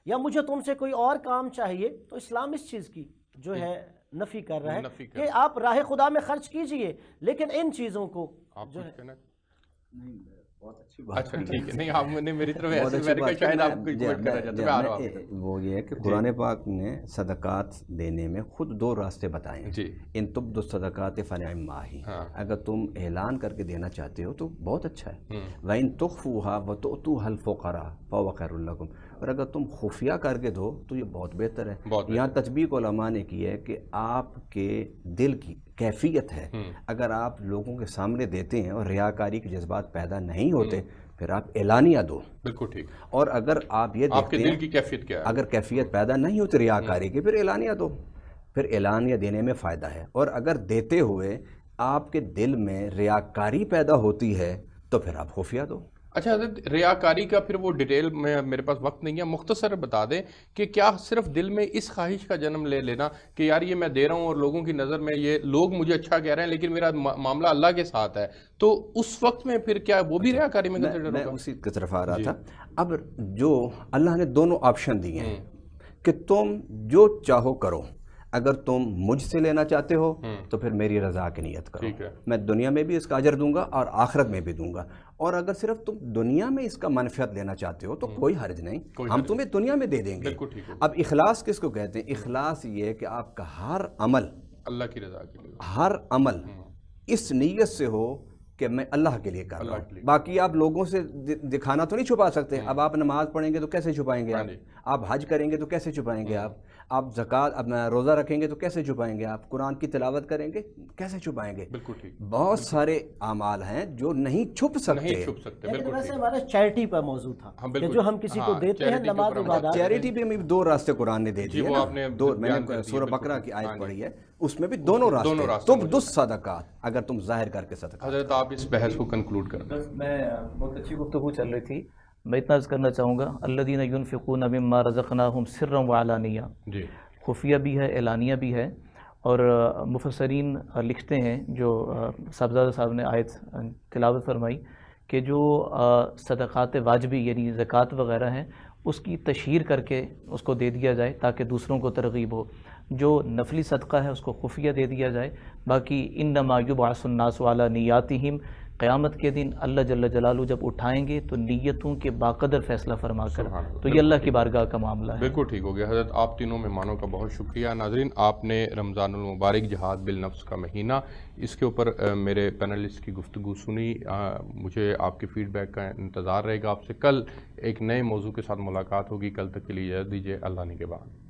یا مجھے تم سے کوئی اور کام چاہیے، تو اسلام اس چیز کی جو ہے نفی کر رہا ہے کہ آپ راہ خدا میں خرچ کیجئے، لیکن ان چیزوں کو جو ہے بہت اچھی بات. اچھا ٹھیک ہے، نہیں آپ نے میری طرف ایسے میں نے کہا شاید آپ کوئی کوٹ کرنا چاہتے ہیں، میں آ رہا ہوں. وہ یہ ہے کہ قرآن پاک نے صدقات دینے میں خود 2 راستے بتائے ہیں. ان تبدوا الصدقات فنعما ہی، اگر تم اعلان کر کے دینا چاہتے ہو تو بہت اچھا ہے. وَإِن تُخْفُوهَا وَتُؤْتُوهَا الْفُقَرَاءَ فَهُوَ خَيْرٌ لَكُمْ، اور اگر تم خفیہ کر کے دو تو یہ بہت بہتر ہے. یہاں تطبیق علماء نے کی ہے کہ آپ کے دل کی کیفیت ہے، اگر آپ لوگوں کے سامنے دیتے ہیں اور ریاکاری کے جذبات پیدا نہیں ہوتے پھر آپ اعلانیہ دو. بالکل ٹھیک. اور اگر آپ یہ آپ کے دل کی کیفیت کیا ہے، اگر کیفیت پیدا نہیں ہوتی ریاکاری کی پھر اعلانیہ دو، پھر اعلانیہ دینے میں فائدہ ہے. اور اگر دیتے ہوئے آپ کے دل میں ریاکاری پیدا ہوتی ہے تو پھر آپ خفیہ دو. اچھا حضرت ریاکاری کا پھر وہ ڈیٹیل میں میرے پاس وقت نہیں ہے، مختصر بتا دیں کہ کیا صرف دل میں اس خواہش کا جنم لے لینا کہ یار یہ میں دے رہا ہوں اور لوگوں کی نظر میں یہ لوگ مجھے اچھا کہہ رہے ہیں لیکن میرا معاملہ اللہ کے ساتھ ہے، تو اس وقت میں پھر کیا وہ بھی ریاکاری میں کنسیڈر ہوگا؟ میں اسی کی طرف آ رہا تھا. اب جو اللہ نے دونوں آپشن دیے ہیں کہ تم جو چاہو کرو، اگر تم مجھ سے لینا چاہتے ہو تو پھر میری رضا کی نیت کرو، میں دنیا میں بھی اس کا اجر دوں گا اور آخرت میں بھی دوں گا. اور اگر صرف تم دنیا میں اس کا منفعت لینا چاہتے ہو تو کوئی حرج نہیں، ہم تمہیں دنیا میں دے دیں گے. اب اخلاص کس کو کہتے ہیں؟ اخلاص یہ ہے کہ آپ کا ہر عمل اللہ کی رضا کے لیے، ہر عمل اس نیت سے ہو کہ میں اللہ کے لیے کر رہا ہوں. باقی آپ لوگوں سے دکھانا تو نہیں چھپا سکتے. اب آپ نماز پڑھیں گے تو کیسے چھپائیں گے آپ حج کریں گے تو کیسے چھپائیں گے آپ زکوٰۃ اپنا روزہ رکھیں گے تو کیسے چھپائیں گے آپ قرآن کی تلاوت کریں گے کیسے چھپائیں گے؟ بالکل ٹھیک. بہت سارے اعمال ہیں جو نہیں چھپ سکتے. لیکن ویسے ہمارا چیریٹی پر موضوع تھا کہ جو ہم کسی کو دیتے ہیں نماز عبادات. چیریٹی بھی ہمیں 2 راستے قرآن نے دے دیے. میں نے سورہ بقرہ کی آیت پڑھی ہے، اس میں بھی دونوں راستے. تبدوا الصدقات، اگر تم ظاہر کر کے صدقات. حضرت آپ اس بحث کو کنکلوڈ کر دیں. میں بہت اچھی گفتگو چل رہی تھی، میں اتنا عرض کرنا چاہوں گا الذین ینفقون مما رزقناہم سرا وعلانیہ، خفیہ بھی ہے اعلانیہ بھی ہے. اور مفسرین لکھتے ہیں، جو صاحبزادہ صاحب نے آیت تلاوت فرمائی کہ جو صدقات واجبی یعنی زکوٰۃ وغیرہ ہیں اس کی تشہیر کر کے اس کو دے دیا جائے تاکہ دوسروں کو ترغیب ہو. جو نفلی صدقہ ہے اس کو خفیہ دے دیا جائے. باقی انما یبعث الناس علی نیاتہم، قیامت کے دن اللہ جل جلالہ جب اٹھائیں گے تو نیتوں کے باقدر فیصلہ فرما کر، تو یہ اللہ کی بارگاہ کا معاملہ ہے. بالکل ٹھیک ہو گیا. حضرت آپ تینوں مہمانوں کا بہت شکریہ. ناظرین، آپ نے رمضان المبارک جہاد بالنفس کا مہینہ، اس کے اوپر میرے پینلسٹ کی گفتگو سنی. مجھے آپ کے فیڈ بیک کا انتظار رہے گا. آپ سے کل ایک نئے موضوع کے ساتھ ملاقات ہوگی. کل تک کے لیے اجازت دیجیے. اللہ نے کے بعد.